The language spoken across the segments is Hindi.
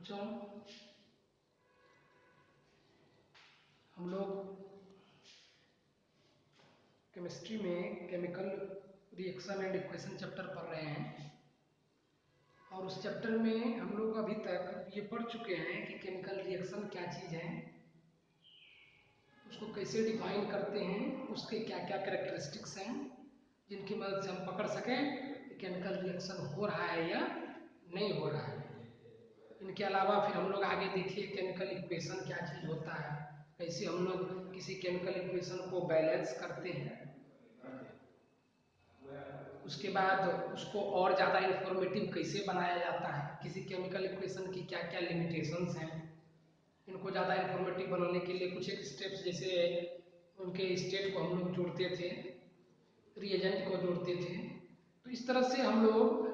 बच्चों, हम लोग केमिस्ट्री में chemical reaction and equation chapter पढ़ रहे हैं और उस चैप्टर में हम लोग अभी तक ये पढ़ चुके हैं कि केमिकल रिएक्शन क्या चीज़ है, उसको कैसे डिफाइन करते हैं, उसके क्या क्या कैरेक्टरिस्टिक्स हैं जिनकी मदद से हम पकड़ सकें कि केमिकल रिएक्शन हो रहा है या नहीं हो रहा है। इनके अलावा फिर हम लोग आगे देखिए केमिकल इक्वेशन क्या चीज़ होता है, कैसे हम लोग किसी केमिकल इक्वेशन को बैलेंस करते हैं, उसके बाद उसको और ज़्यादा इंफॉर्मेटिव कैसे बनाया जाता है, किसी केमिकल इक्वेशन की क्या क्या लिमिटेशंस हैं, इनको ज़्यादा इंफॉर्मेटिव बनाने के लिए कुछ एक स्टेप्स जैसे उनके स्टेट को हम लोग जोड़ते थे, रिएजेंट को जोड़ते थे। तो इस तरह से हम लोग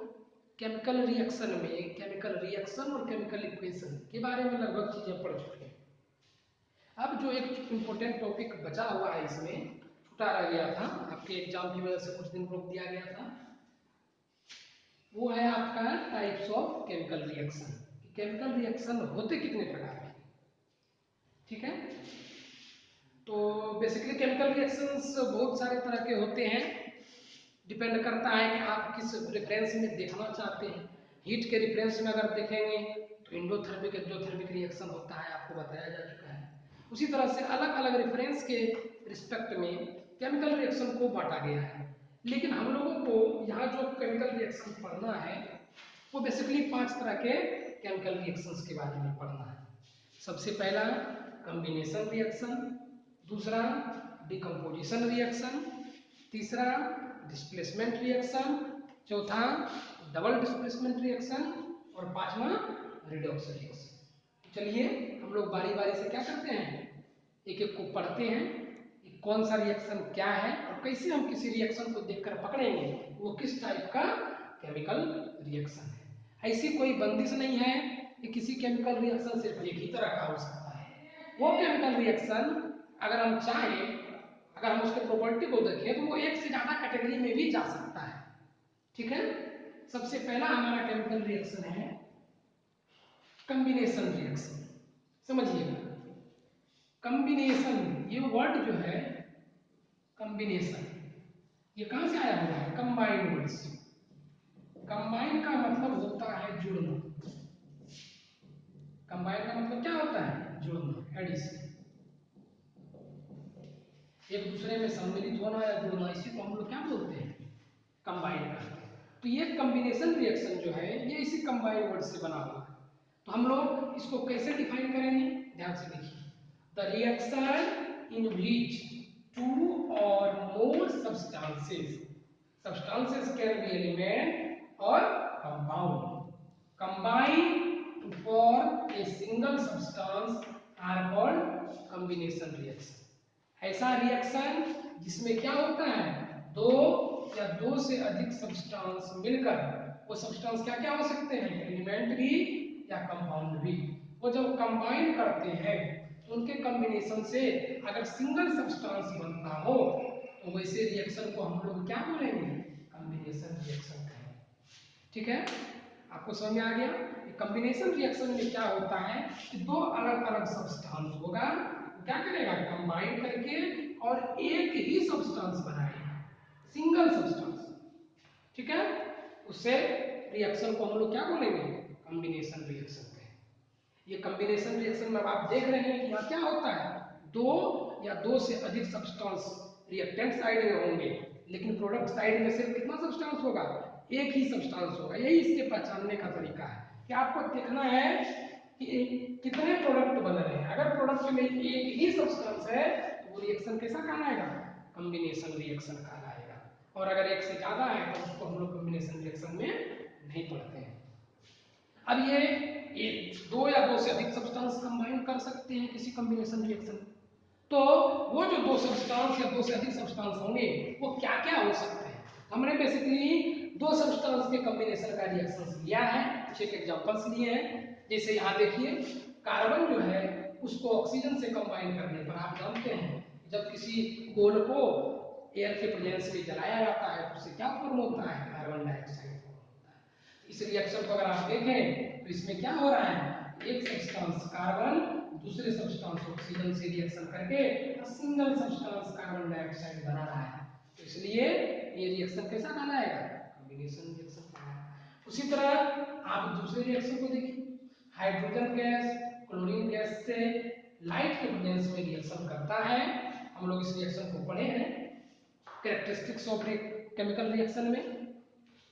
केमिकल रिएक्शन में केमिकल रिएक्शन और केमिकल इक्वेशन के बारे में लगभग चीज़ें पढ़ चुके हैं। अब जो एक इम्पोर्टेंट टॉपिक बचा हुआ है, इसमें छूटा रह गया था, आपके एग्जाम की वजह से कुछ दिन रोक दिया गया था, वो है आपका types of chemical reaction. Chemical reaction होते कितने प्रकार के, ठीक है। तो बेसिकली केमिकल रिएक्शंस बहुत सारे तरह के होते हैं, डिपेंड करता है कि आप किस रेफरेंस में देखना चाहते हैं। हीट के रेफरेंस में अगर देखेंगे तो इंडोथर्मिक एक्सोथर्मिक रिएक्शन होता है, आपको बताया जा चुका है। उसी तरह से अलग अलग रेफरेंस के रिस्पेक्ट में केमिकल रिएक्शन को बांटा गया है, लेकिन हम लोगों को यहाँ जो केमिकल रिएक्शन पढ़ना है वो बेसिकली 5 तरह के केमिकल रिएक्शंस के बारे में पढ़ना है। सबसे पहला कॉम्बिनेशन रिएक्शन, दूसरा डिकम्पोजिशन रिएक्शन, तीसरा डिस्प्लेसमेंट रिएक्शन, चौथा डबल डिस्प्लेसमेंट रिएक्शन और पांचवा रिडॉक्स रिएक्शन। चलिए हम लोग बारी बारी से क्या करते हैं, एक एक को पढ़ते हैं कि कौन सा रिएक्शन क्या है और कैसे हम किसी रिएक्शन को देखकर पकड़ेंगे वो किस टाइप का केमिकल रिएक्शन है। ऐसी कोई बंदिश नहीं है कि किसी केमिकल रिएक्शन सिर्फ एक ही तरह का हो सकता है। वो केमिकल रिएक्शन अगर हम चाहें, अगर हम उसके प्रॉपर्टी को देखें तो वो एक से ज्यादा कैटेगरी में भी जा सकता है, ठीक है। सबसे पहला हमारा केमिकल रिएक्शन है कॉम्बिनेशन रिएक्शन। समझिएगा, कॉम्बिनेशन ये वर्ड जो है कॉम्बिनेशन, ये कहां से आया हुआ है, कंबाइन वर्ड से। कंबाइन का मतलब होता है जुड़ना। कंबाइन का मतलब क्या होता है, जुड़ना, एडिशन, एक दूसरे में सम्मिलित होना या जुड़ना, इसी को हम लोग क्या बोलते हैं, कंबाइन करते हैं। तो ये कॉम्बिनेशन रिएक्शन जो है ये इसी कंबाइन वर्ड से बना हुआ है। तो हम लोग इसको कैसे डिफाइन करेंगे, ध्यान से देखिए। The reaction in which two or more substances can be element or compound combine to form a single substance are called combination reaction. ऐसा रिएक्शन जिसमें क्या होता है, दो या दो से अधिक सब्सटेंस मिलकर, वो सब्सटेंस क्या क्या हो सकते हैं, एलिमेंट भी या कंपाउंड भी, वो जब कंबाइन करते हैं तो उनके कॉम्बिनेशन से अगर सिंगल सब्सटेंस बनता हो तो वैसे रिएक्शन को हम लोग क्या बोलेंगे, कॉम्बिनेशन रिएक्शन कहेंगे, ठीक है। आपको समझ में आ गया। कॉम्बिनेशन रिएक्शन में क्या होता है कि दो अलग अलग सब्सटेंस होगा, क्या करेगा, कंबाइन करके और एक ही सब्सटेंस बनाएगा, सिंगल सब्सटेंस, ठीक है। उससे रिएक्शन को हम लोग क्या बोलेंगे, कॉम्बिनेशन रिएक्शन कहेंगे। ये कॉम्बिनेशन रिएक्शन में आप देख रहे हैं कि यहाँ क्या होता है, दो या दो से अधिक सब्सटेंस रिएक्टेंट साइड में होंगे, लेकिन प्रोडक्ट साइड में सिर्फ कितना सब्सटेंस होगा, एक ही सब्सटेंस होगा। यही इसके पहचानने का तरीका है कि आपको देखना है कि कितने प्रोडक्ट बन रहे हैं। अगर प्रोडक्ट में एक ही सब्सटेंस है तो वो रिएक्शन कैसा कहलाएगा, कॉम्बिनेशन रिएक्शन कहलाएगा। और अगर एक से ज्यादा है तो उसको हम लोग कॉम्बिनेशन रिएक्शन में नहीं पढ़ते हैं। अब ये दो या दो से अधिक सब्सटेंस कंबाइन कर सकते हैं किसी कॉम्बिनेशन रिएक्शन, तो वो जो दो सब्सटेंस या दो से अधिक सब्सटेंस होंगे वो क्या क्या हो सकते हैं। हमने बेसिकली दो सब्सटेंस के कॉम्बिनेशन का रिएक्शंस लिया है, कुछ एक एग्जांपल्स लिए हैं। जैसे यहाँ देखिए, कार्बन जो है उसको ऑक्सीजन से कंबाइन करने पर आप जानते हैं जब किसी कोल को एयर के प्रेजेंस में जलाया जाता है तो उससे क्या फॉर्म होता है, कार्बन डाइऑक्साइड फॉर्म होता है। इस रिएक्शन को अगर आप देखें तो इसमें क्या हो रहा है, एक सब्सटेंस कार्बन दूसरे सब्सटेंस ऑक्सीजन से रिएक्शन करके सिंगल सब्सटेंस कार्बन डाइऑक्साइड बना रहा है, तो इसलिए ये रिएक्शन कैसा कहलाएगा, कॉम्बिनेशन रिएक्शन कहलाएगा। उसी तरह आप दूसरे रिएक्शन को देखिए, हाइड्रोजन गैस क्लोरीन गैस से लाइट के प्रेजेंस में रिएक्शन करता है। हम लोग इस रिएक्शन को पढ़े हैं कैरेक्टरिस्टिक्स ऑफ केमिकल रिएक्शन में।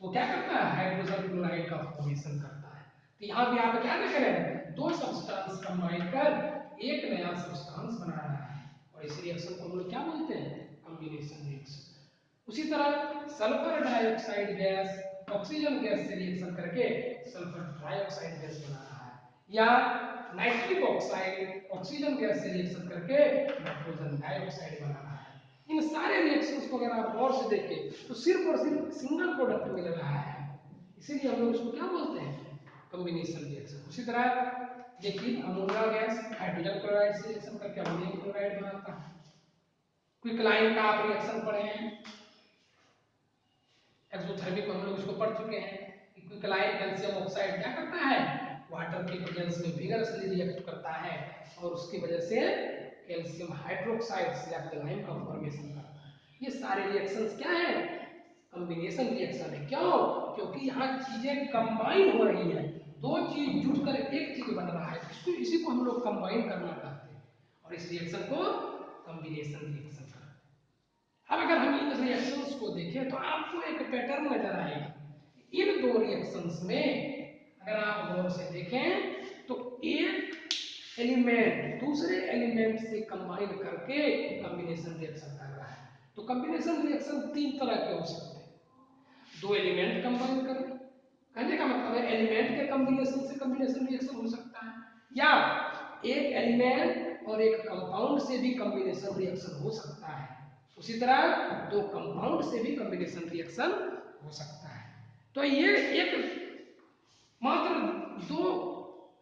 वो क्या करता है, हाइड्रोजन क्लोराइड का फॉर्मेशन करता है। तो यहाँ भी आप क्या देख रहे हैं, दो सब्सटेंस कंबाइन कर एक नया सब्सटेंस बना रहा है, और इस रिएक्शन को हम लोग क्या बोलते हैं, कॉम्बिनेशन रिएक्शन। उसी तरह sulphur dioxide gas oxygen gas से रिएक्शन करके सल्फर डाइऑक्साइड गैस बना रहा है, या नाइट्रिक ऑक्साइड ऑक्सीजन गैस से रिएक्शन करके नाइट्रोजन डाइऑक्साइड बना रहा है। इन सारे रिएक्शंस को अगर आप गौर से देखें तो सिर्फ और सिर्फ सिंगल प्रोडक्ट मिल रहा है, इसीलिए हम लोग इसको क्या बोलते हैं, कॉम्बिनेशन रिएक्शन। उसी तरह देखिए अमोनिया गैस हाइड्रोजन क्लोराइड से रिएक्शन करके अमोनियम क्लोराइड बनाता है। क्विकलाइन का आप रिएक्शन पढ़े हैं, एक्सोथर्मिक हम लोग इसको पढ़ चुके हैं। क्विकलाइन कैल्शियम ऑक्साइड क्या करता है, वाटर के प्रेजेंस में विगरसली रिएक्ट करता है, और उसकी वजह से कैल्शियम हाइड्रोक्साइड सिलाइम का फॉर्मेशन करता है। ये सारे रिएक्शंस क्या है, कॉम्बिनेशन रिएक्शन है। क्यों, क्योंकि यहाँ चीजें कंबाइन हो रही है, दो चीज जुटकर एक चीज बन रहा है, इसको इसी को हम लोग कंबाइन करना कहते हैं, और इस रिएक्शन को कॉम्बिनेशन रिएक्शन कहते हैं। अब अगर हम इन रिएक्शंस को देखें तो आपको एक पैटर्न नजर आएगा। इन दो रिएक्शंस में अगर आप गौर से देखें तो एक एलिमेंट दूसरे एलिमेंट से कंबाइन करके कॉम्बिनेशन रिएक्शन कर रहा है। तो कॉम्बिनेशन रिएक्शन तीन तरह के हो सकते हैं, दो एलिमेंट कंबाइन कर, कहने का मतलब है एलिमेंट के कॉम्बिनेशन से कॉम्बिनेशन रिएक्शन हो सकता है, या एक एलिमेंट और एक कंपाउंड से भी कॉम्बिनेशन रिएक्शन हो सकता है। उसी तरह दो कंपाउंड से भी कॉम्बिनेशन रिएक्शन हो सकता है। तो ये एक मात्र दो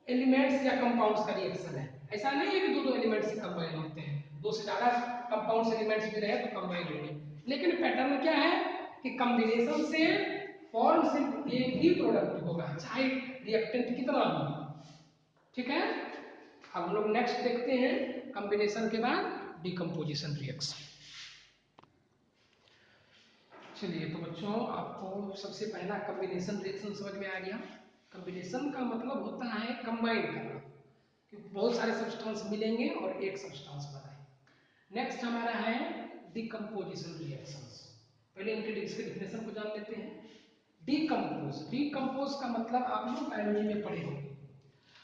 एलिमेंट्स या कंपाउंड्स का रिएक्शन है, ऐसा नहीं है कि दो दो एलिमेंट्स से कंबाइन होते हैं, दो से ज्यादा कंपाउंड्स एलिमेंट्स भी रहे तो कंबाइन होंगे, लेकिन पैटर्न क्या है कि कॉम्बिनेशन से फॉर्म सिर्फ एक ही प्रोडक्ट होगा, चाहे रिएक्टेंट कितना हो। ठीक है, अब हम लोग नेक्स्ट देखते हैं कॉम्बिनेशन के बाद डिकम्पोजिशन रिएक्शन। चलिए तो बच्चों आपको सबसे पहला कॉम्बिनेशन रिएक्शन समझ में आ गया। कॉम्बिनेशन का मतलब होता है कंबाइन करना, कि बहुत सारे सब्सटेंस मिलेंगे और एक सब्सटेंस बनाएंगे। नेक्स्ट हमारा है डिकम्पोजिशन रिएक्शंस। पहले इनके डेफिनेशन को जान लेते हैं। डिकम्पोज का मतलब आप लोग बायोलॉजी में पढ़े होंगे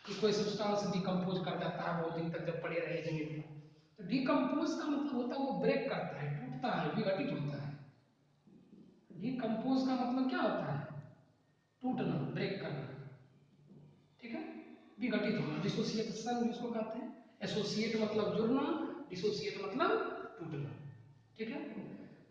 कि कोई सब्सटेंस डिकम्पोज कर जाता है बहुत दिन तक जब पड़े रहे जमीन में। तो डिकम्पोज का मतलब होता है वो ब्रेक करता है, टूटता है, विघटित होता है। डिकम्पोज का मतलब क्या होता है, टूटना, ब्रेक करना। ठीक है, विघटित होना, डिसोसिएशन जिसको कहते हैं। एसोसिएट मतलब जुड़ना, डिसोसिएट मतलब टूटना। ठीक है,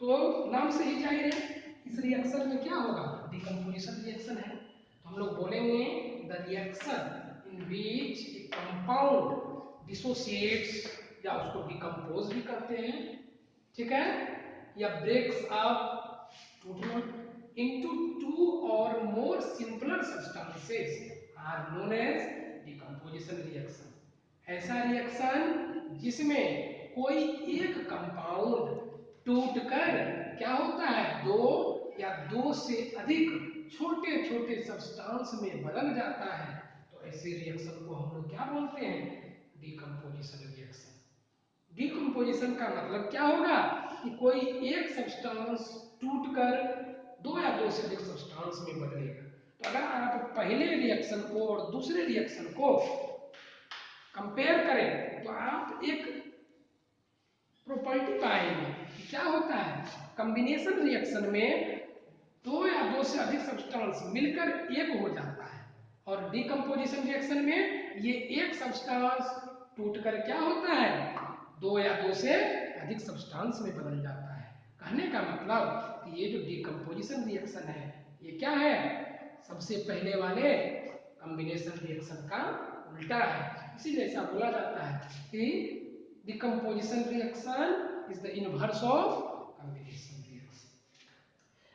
तो नाम से ही जाहिर है इस रिएक्शन में क्या होगा, डिकम्पोजिशन रिएक्शन है। तो हम लोग बोलेंगे the reaction in beach A compound dissociates, या उसको डिकम्पोज भी कहते हैं। ठीक है, या ब्रेक्स अप, टूटना, into two or more simpler substances are known as decomposition reaction। ऐसा रिएक्शन जिसमें कोई एक कंपाउंड टूटकर क्या होता है, दो या दो से अधिक छोटे छोटे सब्सटेंस में बदल जाता है, तो ऐसे रिएक्शन को हम लोग क्या बोलते हैं, डिकम्पोजिशन रिएक्शन। डिकम्पोजिशन का मतलब क्या होगा कि कोई एक सब्सटेंस टूटकर दो या दो से अधिक सब्सटेंस में बदलेगा। तो अगर आप पहले रिएक्शन को और दूसरे रिएक्शन को कंपेयर करें तो आप एक प्रॉपर्टी पाएंगे कि क्या होता है, कॉम्बिनेशन रिएक्शन में दो या दो से अधिक सब्सटेंस मिलकर एक हो जाता है, और डिकम्पोजिशन रिएक्शन में ये एक सब्सटेंस टूटकर क्या होता है, दो या दो से अधिक सब्सटेंस में बदल जाता है। कहने का मतलब कि ये जो डिकम्पोजिशन रिएक्शन है ये क्या है, सबसे पहले वाले कॉम्बिनेशन रिएक्शन का उल्टा है। इसीलिए ऐसा बोला जाता है कि decomposition reaction is the inverse of combination reaction.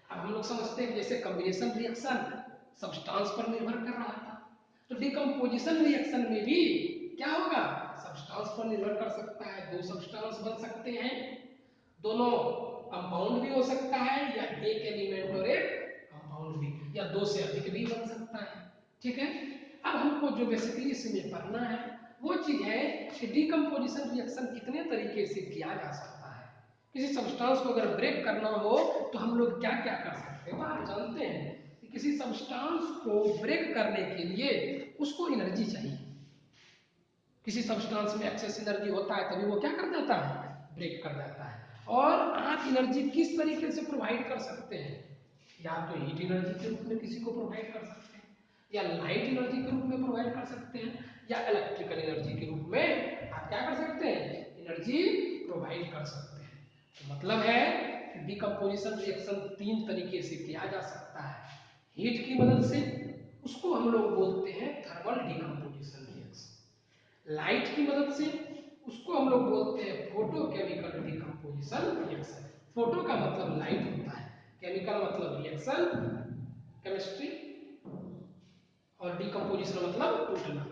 अब हम लोग समझते हैं कि जैसे कॉम्बिनेशन रिएक्शन सब्सटेंस पर निर्भर कर रहा था, तो डिकम्पोजिशन रिएक्शन में भी क्या होगा, सब्सटेंस पर निर्भर कर सकता है, दो सब्सटेंस बन सकते हैं, दोनों कंपाउंड भी हो सकता है, या एक एलिमेंट और एक कंपाउंड भी, या दो से अधिक भी बन सकता है। ठीक है, अब हमको जो बेसिकली इसमें पढ़ना है वो चीज है कि डिकम्पोजिशन रिएक्शन कितने तरीके से किया जा सकता है। किसी सब्सटेंस को अगर ब्रेक करना हो तो हम लोग क्या क्या कर सकते हैं, तो आप जानते हैं कि किसी सब्सटेंस को ब्रेक करने के लिए उसको एनर्जी चाहिए। किसी सब्सटेंस में एक्सेस एनर्जी होता है तभी वो क्या कर देता है, ब्रेक कर देता है। और आप एनर्जी किस तरीके से प्रोवाइड कर सकते हैं, या तो हीट एनर्जी के रूप में किसी को प्रोवाइड कर सकते हैं, या लाइट एनर्जी के रूप में प्रोवाइड कर सकते हैं, या इलेक्ट्रिकल एनर्जी के रूप में आप क्या कर सकते हैं, एनर्जी प्रोवाइड कर सकते हैं। तो मतलब है कि डिकम्पोजिशन रिएक्शन तीन तरीके से किया जा सकता है। हीट की मदद से, उसको हम लोग बोलते हैं थर्मल डिकम्पोजिशन रिएक्शन। लाइट की मदद से, उसको हम लोग बोलते हैं फोटोकेमिकल डिकम्पोजिशन रिएक्शन। फोटो का मतलब लाइट होता है, केमिकल मतलब रिएक्शन केमिस्ट्री, और डिकम्पोजिशन मतलब टूटना।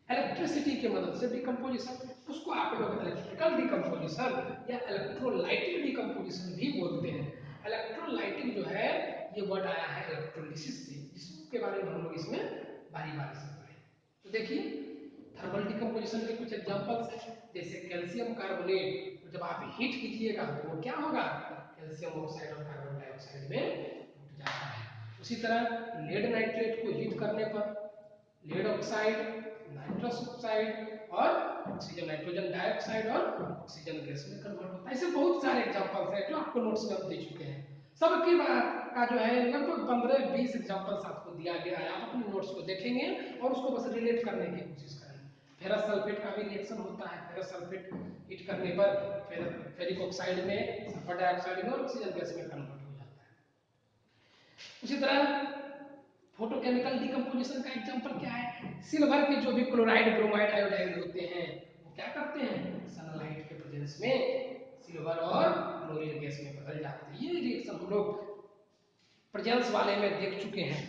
इलेक्ट्रिसिटी की मदद से डिकम्पोजिशन, उसको आप लोग इलेक्ट्रिकल डिकम्पोजिशन या इलेक्ट्रोलाइटिक डिकम्पोजिशन भी बोलते हैं। इलेक्ट्रोलाइटिक जो है ये वर्ड आया है इलेक्ट्रोलिसिस से, जिसके बारे में हम लोग इसमें बारी बारी से पढ़ें। तो देखिए थर्मल डिकम्पोजिशन के कुछ एग्जांपल्स हैं, जैसे कैल्शियम कार्बोनेट को जब आप हीट कीजिएगा तो वो क्या होगा, कैल्शियम ऑक्साइड और कार्बन डाइऑक्साइड में टूट जाता है। उसी तरह लेड नाइट्रेट को हीट करने पर लेड ऑक्साइड, नाइट्रस ऑक्साइड और ऑक्सीजन, नाइट्रोजन डाइऑक्साइड और ऑक्सीजन गैस में कन्वर्ट होता है। ऐसे बहुत सारे एग्जांपल्स हैं जो आपको नोट्स में हम दे चुके हैं। सबके बाद का जो है लगभग 15-20 एग्जांपल्स आपको दिया गया है, आप अपने नोट्स को देखेंगे और उसको बस रिलेट करने की कोशिश करेंगे। फेरस सल्फेट का भी रिएक्शन होता है, फेरस सल्फेट हीट करने पर फेरिक ऑक्साइड में, सल्फर डाइऑक्साइड में और ऑक्सीजन गैस में कन्वर्ट हो जाता है। उसी तरह फोटोकेमिकल डिकम्पोजिशन का एग्जांपल क्या है, सिल्वर के जो भी क्लोराइड, ब्रोमाइड, आयोडाइड होते हैं वो क्या करते हैं, सनलाइट के प्रेजेंस में सिल्वर और क्लोरीन गैस में बदल जाते हैं। ये रिएक्शन हम लोग प्रेजेंस वाले में देख चुके हैं,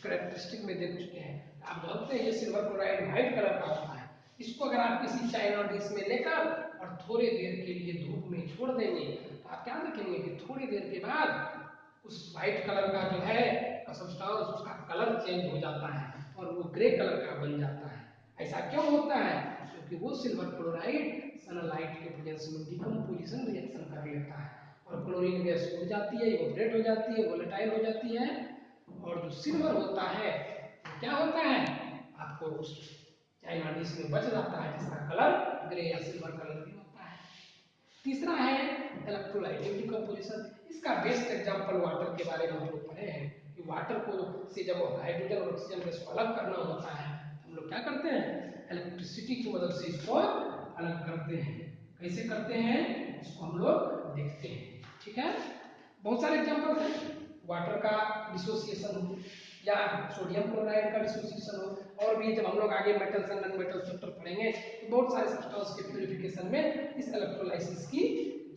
कैरेक्टरिस्टिक में देख चुके हैं। आप जानते हैं ये सिल्वर क्लोराइड व्हाइट कलर का होता है, इसको अगर आप किसी चाइना डिश में लेकर और थोड़े देर के लिए धूप में छोड़ देंगे तो आप क्या देखेंगे कि थोड़ी देर के बाद उस व्हाइट कलर का जो है सब्सटेंस, उसका कलर चेंज हो जाता है और वो ग्रे कलर का बन जाता है। ऐसा क्यों होता है, क्योंकि वो सिल्वर क्लोराइड सनलाइट के प्रेजेंस में डिकम्पोजिशन रिएक्शन कर लेता है और क्लोरीन गैस उड़ जाती है, इवोपरेट हो जाती है, वोलेटाइल हो जाती है, और जो सिल्वर होता है वो क्या होता है, आपको उस चाइना डिश में बच जाता है, जिसका कलर ग्रे या सिल्वर कलर भी होता है। तीसरा है इलेक्ट्रोलाइटिक डिकम्पोजिशन। इसका बेस्ट एग्जांपल वाटर के बारे में हम लोग पढ़े हैं कि वाटर को से जब हाइड्रोजन और ऑक्सीजन गैस को अलग करना होता है हम लोग क्या करते हैं, इलेक्ट्रिसिटी की मदद से इसको अलग करते हैं। कैसे करते हैं इसको हम लोग देखते हैं। ठीक है, बहुत सारे एग्जांपल्स हैं, वाटर का डिसोसिएशन हो या सोडियम क्लोराइड का डिसोसिएशन हो, और भी जब हम लोग आगे metals and non metals chapter पढ़ेंगे तो बहुत सारे सब्सटेंस के प्यूरिफिकेशन में इस इलेक्ट्रोलाइसिस की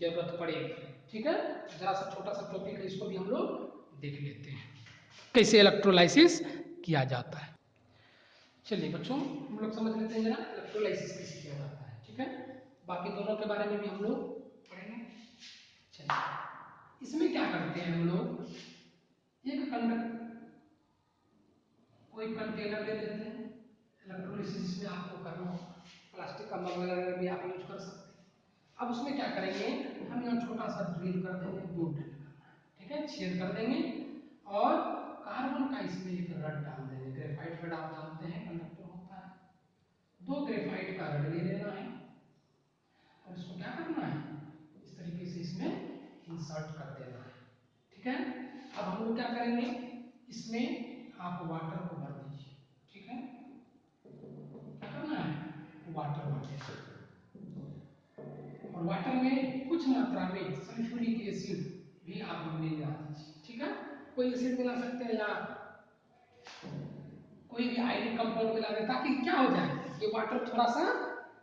जरूरत पड़ेगी। ठीक है, जरा सा छोटा सा टॉपिक है, इसको भी हम लोग देख लेते हैं कैसे इलेक्ट्रोलाइसिस किया जाता है। चलिए बच्चों हम लोग समझ लेते हैं जरा इलेक्ट्रोलाइसिस कैसे किया जाता है। ठीक है, बाकी दोनों के बारे में भी हम लोग पढ़ेंगे। चलिए इसमें क्या करते हैं हम लोग, एक कोई कंटेनर ले लेते हैं, इलेक्ट्रोलिसिस में आपको करना हो, प्लास्टिक का मग वगैरह भी आप यूज कर सकते हैं। अब उसमें क्या करेंगे, हम यहाँ छोटा सा ड्रिल कर देंगे, दो ड्रिल करना है, ठीक है, छेद कर देंगे और कार्बन का इसमें एक रड डाल देंगे। ग्रेफाइट रड आप जानते हैं कंडक्टर होता है, दो ग्रेफाइट का रड ले लेना है और इसको क्या करना है, इस तरीके से इसमें इंसर्ट कर देना है। ठीक है, अब हम लोग क्या करेंगे, इसमें आप वाटर को भर दीजिए। ठीक है, क्या करना है, वाटर भर देना, और वाटर में कुछ मात्रा में सल्फ्यूरिक एसिड भी आप लोग मिला दीजिए। ठीक है, कोई एसिड मिला सकते हैं या कोई भी आयनिक कंपाउंड मिला दें, ताकि क्या हो जाए, ये वाटर थोड़ा सा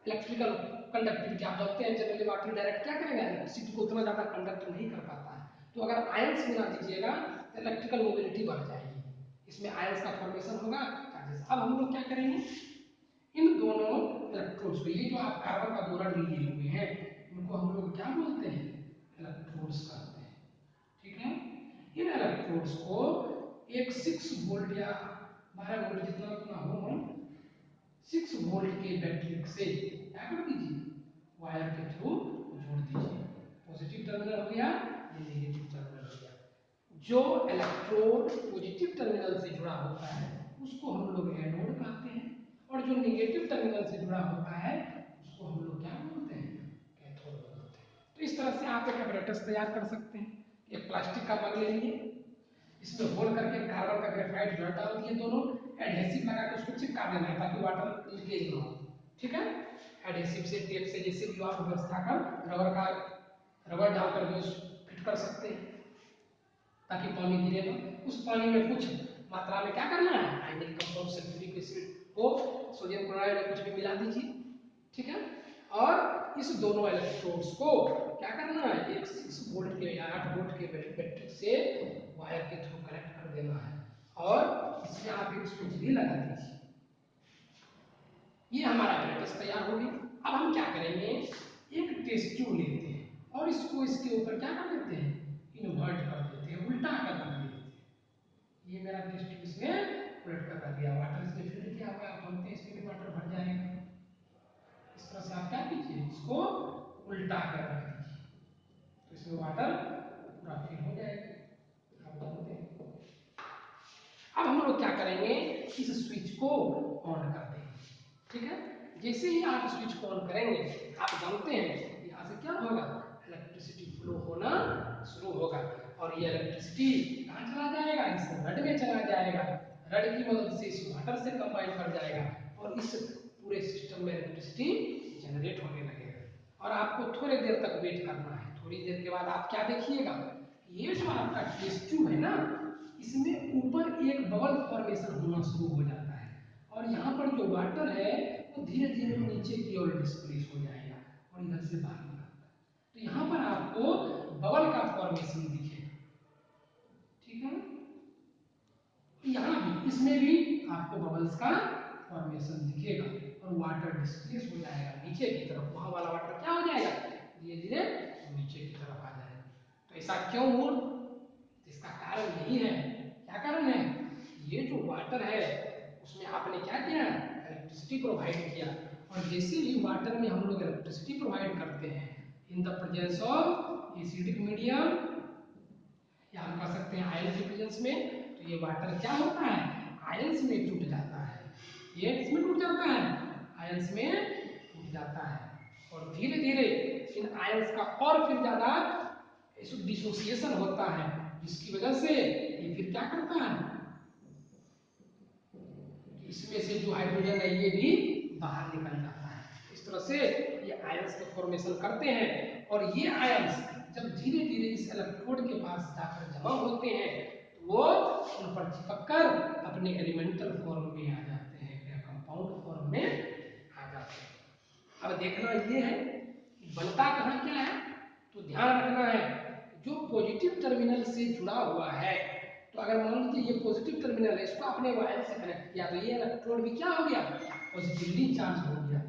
इलेक्ट्रिकल कंडक्टिविटी, आप जानते हैं जनरली वाटर डायरेक्ट क्या करेगा, इलेक्ट्रिसिटी को उतना ज्यादा कंडक्ट नहीं कर पाता है, तो अगर आयंस मिला दीजिएगा तो इलेक्ट्रिकल मोबिलिटी बढ़ जाएगी, इसमें आयंस का फॉर्मेशन होगा, चार्जेस। अब हम लोग क्या करेंगे, इन दोनों इलेक्ट्रोड्स को, ये जो आप कार्बन का बोरान लिए हुए हैं, इनको हम लोग क्या बोलते हैं, इलेक्ट्रोड्स कहते हैं। ठीक है, इन इलेक्ट्रोड्स को एक 6 वोल्ट या 12 वोल्ट जितना उतना हो, 6 वोल्ट के बैटरी से क्या कर दीजिए, वायर के थ्रू जोड़ दीजिए। पॉजिटिव टर्मिनल हो गया, ये नेगेटिव टर्मिनल हो गया। जो इलेक्ट्रोड पॉजिटिव टर्मिनल से जुड़ा होता है उसको हम लोग एनोड कहते हैं, और जो नेगेटिव टर्मिनल से जुड़ा होता है उसको हम लोग क्या बोलते हैं, कैथोड बोलते हैं। तो इस तरह से आप एक apparatus तैयार कर सकते हैं। एक प्लास्टिक का मग ले लिए, इसमें होल करके कार्बन का ग्रेफाइट जो डाल दिए, दोनों एडहेसिव लगा के उसको चिपका देना है ताकि वाटर लीकेज ना हो। ठीक है, एडहेसिव से, टेप से, जैसे भी आप व्यवस्था कर रबर डालकर भी फिट कर सकते हैं ताकि पानी गिरे ना। उस पानी में कुछ मात्रा में क्या करना है, आयनिक कंपाउंड सल्फ्यूरिक एसिड को, सोडियम क्लोराइड कुछ भी मिला दीजिए। ठीक है, और इस दोनों इलेक्ट्रोड्स को क्या करना है, एक 6 वोल्ट के या 8 वोल्ट के बैटरी से वायर के थ्रू कनेक्ट कर देना है, और इसमें आप एक स्विच भी लगा दीजिए। ये हमारा apparatus तैयार हो गया। अब हम क्या करेंगे, एक टेस्ट ट्यूब लेते हैं और इसको इसके ऊपर क्या कर देते हैं, इन्वर्ट कर देते हैं, उल्टा कर रख देते हैं। ये मेरा टेस्ट ट्यूब इसमें उलट कर रख दिया, वाटर इसमें फिल किया हुआ है, आप जानते हैं इसमें भी वाटर भर जाएगा। इस तरह से आप क्या कीजिए, इसको उल्टा कर रख दीजिए, तो इसमें वाटर पूरा फिल हो जाएगा, आप जानते हैं। अब हम लोग क्या करेंगे, इस स्विच को ऑन कर देंगे। ठीक है, जैसे ही आप स्विच को ऑन करेंगे, आप जानते हैं यहाँ से क्या होगा, इलेक्ट्रिसिटी फ्लो होना शुरू होगा, और ये इलेक्ट्रिसिटी कहाँ चला जाएगा, इस रड में चला जाएगा। रड की मदद से इस वाटर से कंबाइन कर जाएगा और इस पूरे सिस्टम में इलेक्ट्रिसिटी जनरेट होने लगेगा। और आपको थोड़ी देर तक वेट करना है। थोड़ी देर के बाद आप क्या देखिएगा, ये जो आपका टेस्ट ट्यूब है ना, इसमें ऊपर एक बबल फॉर्मेशन होना शुरू हो जाता है, और यहाँ पर जो वाटर है वो धीरे धीरे नीचे की ओर डिस्प्लेस हो जाएगा और इधर से बाहर निकलता है। तो यहाँ पर आपको बबल का फॉर्मेशन दिखेगा। ठीक है, तो यहाँ भी, इसमें भी आपको बबल्स का फॉर्मेशन दिखेगा और वाटर डिस्प्लेस हो जाएगा नीचे की तरफ। वहां वाला वाटर क्या हो जाएगा, धीरे धीरे नीचे की तरफ आ जाएगा। तो ऐसा क्यों हुआ, इसका कारण यही है। क्या कारण है, ये जो वाटर है उसमें आपने क्या किया, इलेक्ट्रिसिटी प्रोवाइड किया, और जैसे ही वाटर में हम लोग इलेक्ट्रिसिटी प्रोवाइड करते हैं in the presence of acidic medium, या हम कह सकते हैं आयन के प्रेजेंस में, तो ये वाटर क्या होता है, आयंस में टूट जाता है। ये किसमें टूट जाता है, आयंस में टूट जाता है, और धीरे धीरे इन आयंस का और फिर ज्यादा डिसोसिएशन होता है, जिसकी वजह से ये फिर क्या करता है, इसमें से जो हाइड्रोजन है ये भी बाहर निकल जाता है। इस तरह से ये आयंस का फॉर्मेशन करते हैं, और ये आयंस जब धीरे धीरे इस इलेक्ट्रोड के पास जाकर जमा होते हैं तो वो उन पर चिपककर अपने एलिमेंटल फॉर्म में आ जाते हैं या कंपाउंड फॉर्म में आ जाते हैं। अब देखना ये है बनता कहाँ क्या है, तो ध्यान रखना है जो पॉजिटिव टर्मिनल से जुड़ा हुआ है, तो अगर मान लीजिए ये पॉजिटिव टर्मिनल है, इसको आपने वायर से कनेक्ट किया, तो ये इलेक्ट्रोड भी क्या हो गया, पॉजिटिवली चार्ज हो गया।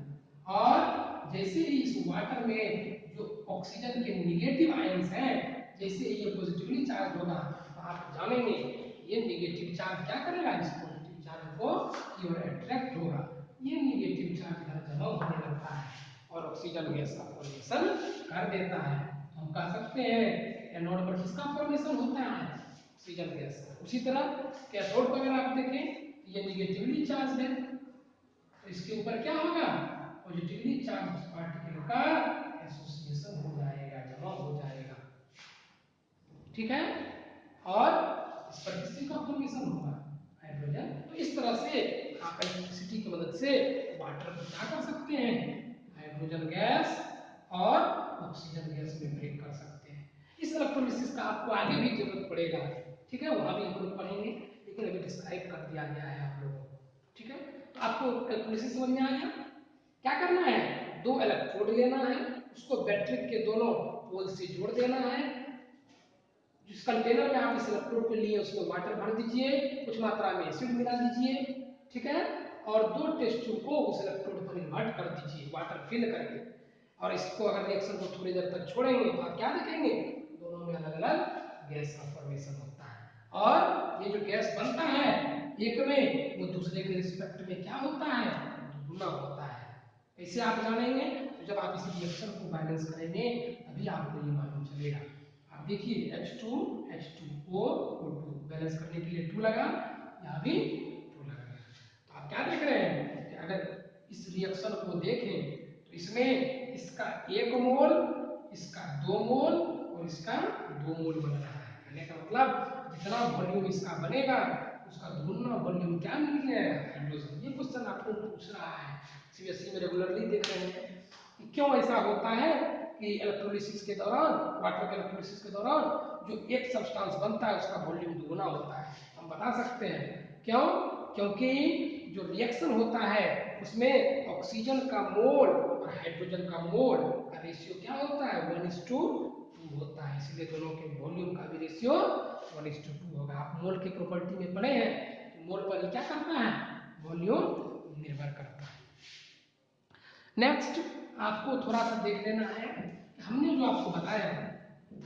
और जैसे ही इस वाटर में जो ऑक्सीजन के निगेटिव आयंस हैं, जैसे ही ये पॉजिटिवली चार्ज होगा, तो आप जानेंगे ये निगेटिव चार्ज क्या करेगा, इस पॉजिटिव चार्ज को की ओर अट्रैक्ट होगा। ये निगेटिव चार्ज इधर जमा होने लगता है और ऑक्सीजन गैस का फॉर्मेशन कर देता है। तो हम कह सकते हैं एनोड पर किसका फॉर्मेशन होता है, ऑक्सीजन गैस। उसी तरह कैथोड पर अगर आप देखें ये निगेटिवली चार्ज है, तो इसके ऊपर क्या होगा, पॉजिटिवली चार्ज पार्टिकल का एसोसिएशन हो जाएगा, जमा हो जाएगा। ठीक है, और इस पर किसी का फॉर्मेशन होगा, हाइड्रोजन। तो इस तरह से आप इलेक्ट्रिसिटी की मदद से वाटर को क्या कर सकते हैं, हाइड्रोजन गैस और ऑक्सीजन गैस में ब्रेक कर सकते हैं। इस इलेक्ट्रोलिसिस का आपको आगे भी जरूरत पड़ेगा। ठीक है, वहां भी हम लोग पढ़ेंगे, लेकिन अभी डिस्क्राइब कर दिया गया है आप लोगों को। ठीक है, तो आपको इलेक्ट्रोलिसिस समझ में आ गया। क्या करना है, दो इलेक्ट्रोड लेना है, उसको बैटरी के दोनों पोल से जोड़ देना है। जिस कंटेनर में आप इस इलेक्ट्रोड को लिए उसमें वाटर भर दीजिए, कुछ मात्रा में एसिड मिला दीजिए, ठीक है। और 2 टेस्ट ट्यूब को उस इलेक्ट्रोड पर इन्वर्ट कर दीजिए वाटर फिल करके, और इसको अगर रिएक्शन को थोड़ी देर तक छोड़ेंगे तो आप क्या देखेंगे, दोनों में अलग अलग गैस का फॉर्मेशन होता है। और ये जो गैस बनता है एक में, वो दूसरे के रिस्पेक्ट में क्या होता है, दुगुना होता है। कैसे आप जानेंगे, तो जब आप इस रिएक्शन को बैलेंस करेंगे तभी आपको ये मालूम चलेगा। आप देखिए H2 H2O O2 बैलेंस करने के लिए 2 लगा, यहाँ भी 2 लगा। तो आप क्या देख रहे हैं कि अगर इस रिएक्शन को देखें तो इसमें इसका 1 मोल, इसका 2 मोल और इसका 2 मोल बन रहा है। कहने का मतलब जितना वॉल्यूम इसका बनेगा उसका दुगुना वॉल्यूम क्या मिल जाएगा, हाइड्रोजन। ये क्वेश्चन आपको पूछ रहा है, सीबीएसई में रेगुलरली देख रहे हैं कि क्यों ऐसा होता है कि इलेक्ट्रोलिसिस के दौरान, वाटर के इलेक्ट्रोलिसिस के दौरान जो एक सब्सटेंस बनता है उसका वॉल्यूम दुगुना होता है। हम बता सकते हैं क्यों, क्योंकि जो रिएक्शन होता है उसमें ऑक्सीजन का मोल और हाइड्रोजन का मोल का रेशियो क्या होता है, 1:2 होता है। इसलिए दोनों के वॉल्यूम का भी रेशियो 1:2 होगा। आप मोल की प्रॉपर्टी में पढ़े हैं, तो मोल पर ही क्या करता है, वॉल्यूम निर्भर करता है। नेक्स्ट आपको थोड़ा सा देख लेना है, हमने जो आपको बताया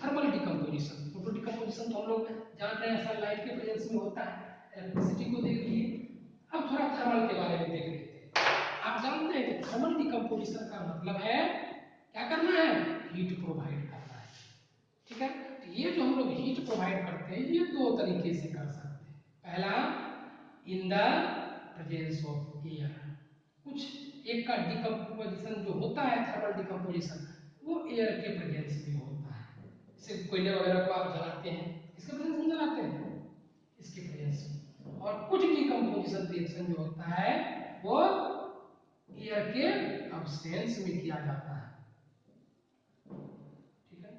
थर्मल डिकम्पोजिशन, फोटो डिकम्पोजिशन तो हम लोग जान रहे हैं सनलाइट के प्रेजेंस में होता है, इलेक्ट्रिसिटी को देख लिए। अब थोड़ा थर्मल के बारे में देख लेते हैं। आप जानते हैं कि थर्मल डिकम्पोजिशन का मतलब है क्या करना है, हीट प्रोवाइड करना है। ठीक है, तो ये जो हम लोग हीट प्रोवाइड करते हैं ये 2 तरीके से कर सकते हैं। पहला, in the presence of air. कुछ एक का डिकम्पोजिशन जो होता है थर्मल डिकम्पोजिशन वो एयर के प्रेजेंस में होता है। जैसे कोयले वगैरह को आप जलाते हैं, इसके प्रेजेंस में जलाते हैं, इसके प्रेजेंस में। और कुछ डिकम्पोजिशन रिएक्शन जो होता है वो एयर के अब्सेंस में किया जाता है। ठीक है,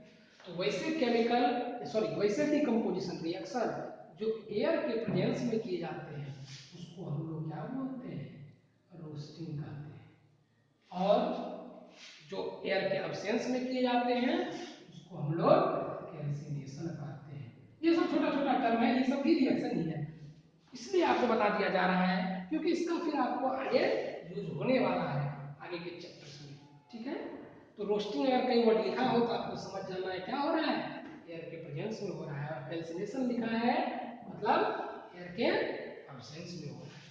तो वैसे डिकम्पोजिशन रिएक्शन जो एयर के प्रेजेंस में किए जाते हैं उसको हम लोग क्या बोलते हैं, रोस्टिंग कहते हैं। और जो एयर के अब्सेंस में किए जाते हैं उसको हम लोग कैल्सिनेशन कहते हैं। ये सब छोटा छोटा टर्म है, ये सब भी रिएक्शन ही है, इसलिए आपको बता दिया जा रहा है क्योंकि इसका फिर आपको आगे यूज होने वाला है आगे के चैप्टर्स में। ठीक है, तो रोस्टिंग अगर कहीं वर्ड लिखा हो तो आपको समझ जाना है क्या हो रहा है, एयर के प्रेजेंस में हो रहा है। और कैल्सिनेशन लिखा है मतलब एयर के अब्सेंस में हो रहा है।